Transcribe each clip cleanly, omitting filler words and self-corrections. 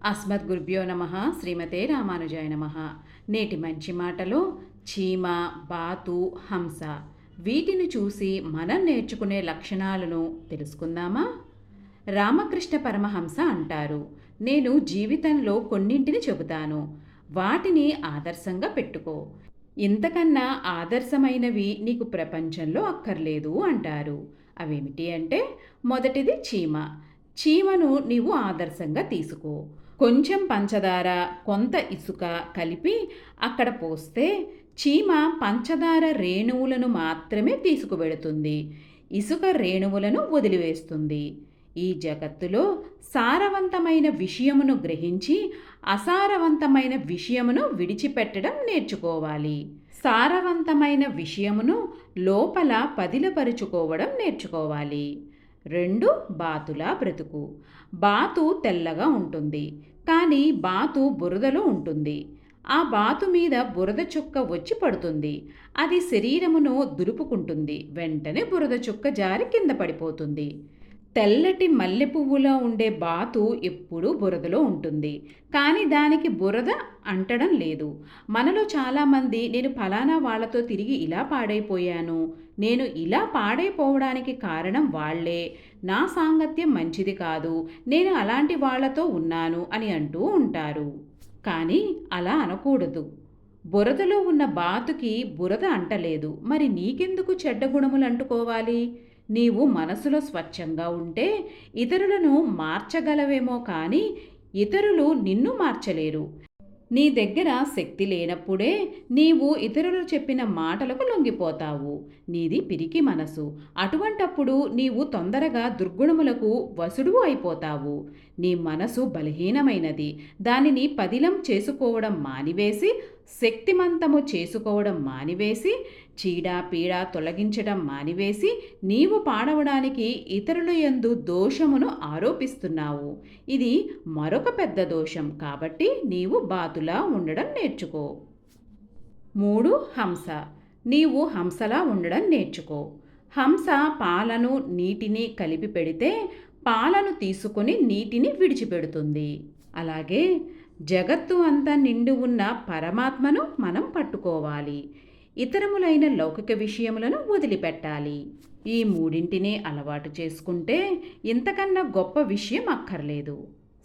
అస్మద్గురుభ్యో నమః. శ్రీమతే రామానుజాయ నమః. నేటి మంచి మాటలో చీమ, బాతు, హంస వీటిని చూసి మనం నేర్చుకునే లక్షణాలను తెలుసుకుందామా? రామకృష్ణ పరమహంస అంటారు, నేను జీవితంలో కొన్నింటిని చెబుతాను, వాటిని ఆదర్శంగా పెట్టుకో. ఇంతకన్నా ఆదర్శమైనవి నీకు ప్రపంచంలో అక్కర్లేదు అంటారు. అవేమిటి అంటే, మొదటిది చీమ. చీమను నీవు ఆదర్శంగా తీసుకో. కొంచెం పంచదార, కొంత ఇసుక కలిపి అక్కడ పోస్తే చీమ పంచదార రేణువులను మాత్రమే తీసుకువెడుతుంది, ఇసుక రేణువులను వదిలివేస్తుంది. ఈ జగత్తులో సారవంతమైన విషయమును గ్రహించి అసారవంతమైన విషయమును విడిచిపెట్టడం నేర్చుకోవాలి. సారవంతమైన విషయమును లోపల పదిలపరుచుకోవడం నేర్చుకోవాలి. 2. బాతులా బ్రతుకు. బాతు తెల్లగా ఉంటుంది, కానీ బాతు బురదలో ఉంటుంది. ఆ బాతు మీద బురద చుక్క వచ్చి పడుతుంది. అది శరీరమును దులుపుకుంటుంది, వెంటనే బురద చుక్క జారి కింద పడిపోతుంది. తెల్లటి మల్లె పువ్వులో ఉండే బాతు ఎప్పుడూ బురదలో ఉంటుంది, కానీ దానికి బురద అంటడం లేదు. మనలో చాలామంది, నేను ఫలానా వాళ్ళతో తిరిగి ఇలా పాడైపోయాను, నేను ఇలా పాడైపోవడానికి కారణం వాళ్లే, నా సాంగత్యం మంచిది కాదు, నేను అలాంటి వాళ్లతో ఉన్నాను అని అంటూ ఉంటారు. కానీ అలా అనకూడదు. బురదలో ఉన్న బాతుకి బురద అంటలేదు, మరి నీకెందుకు చెడ్డ గుణములు అంటుకోవాలి? నీవు మనసులో స్వచ్ఛంగా ఉంటే ఇతరులను మార్చగలవేమో, కానీ ఇతరులు నిన్ను మార్చలేరు. నీ దగ్గర శక్తి లేనప్పుడే నీవు ఇతరులు చెప్పిన మాటలకు లొంగిపోతావు. నీది పిరికి మనసు. అటువంటప్పుడు నీవు తొందరగా దుర్గుణములకు వసుడువు అయిపోతావు. నీ మనసు బలహీనమైనది. దానిని పదిలం చేసుకోవడం మానివేసి, శక్తిమంతము చేసుకోవడం మానివేసి, చీడ పీడ తొలగించడం మానివేసి, నీవు పాడవడానికి ఇతరుల యందు దోషమును ఆరోపిస్తున్నావు. ఇది మరొక పెద్ద దోషం. కాబట్టి నీవు బాతులా ఉండడం నేర్చుకో. 3. హంస. నీవు హంసలా ఉండడం నేర్చుకో. హంస పాలను నీటిని కలిపి పెడితే పాలను తీసుకొని నీటిని విడిచిపెడుతుంది. అలాగే జగత్తు అంతా నిండి ఉన్న పరమాత్మను మనం పట్టుకోవాలి. ఇతరములైన లౌకిక విషయములను వదిలిపెట్టాలి. ఈ మూడింటిని అలవాటు చేసుకుంటే ఇంతకన్నా గొప్ప విషయం అక్కర్లేదు.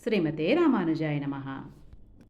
శ్రీమతే రామానుజాయ నమః.